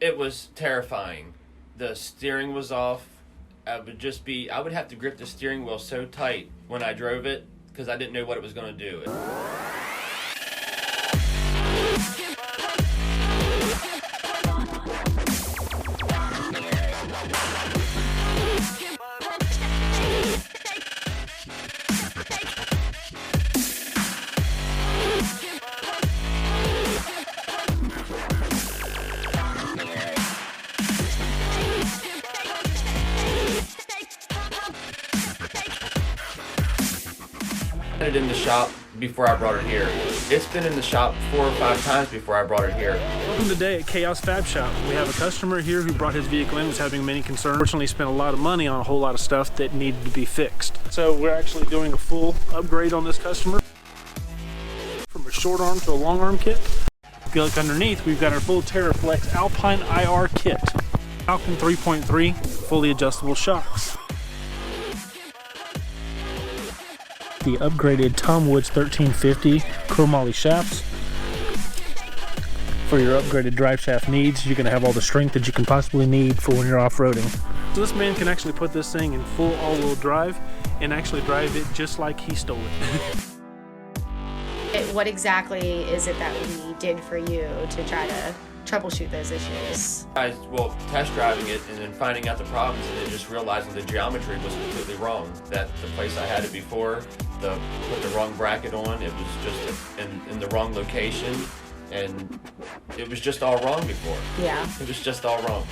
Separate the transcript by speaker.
Speaker 1: It was terrifying. The steering was off. I would have to grip the steering wheel so tight when I drove it because I didn't know what it was going to do. It in the shop before I brought it here. It's been in the shop 4 or 5 times before I brought it here.
Speaker 2: Welcome today at Chaos Fab Shop. We have a customer here who brought his vehicle in, was having many concerns. Fortunately, spent a lot of money on a whole lot of stuff that needed to be fixed. So we're actually doing a full upgrade on this customer. From a short arm to a long arm kit. If you look underneath, we've got our full Teraflex Alpine IR kit. Falcom 3.3 fully adjustable shocks. The upgraded Tom Woods 1350 chromoly shafts. For your upgraded drive shaft needs, you're going to have all the strength that you can possibly need for when you're off-roading. So this man can actually put this thing in full all-wheel drive and actually drive it just like he stole it.
Speaker 3: What exactly is it that we did for you to try to troubleshoot those issues?
Speaker 1: Test driving it and then finding out the problems and then just realizing the geometry was completely wrong. That the place I had it before, put the wrong bracket on, it was just in the wrong location, and it was just all wrong before.
Speaker 3: Yeah.
Speaker 1: It was just all wrong.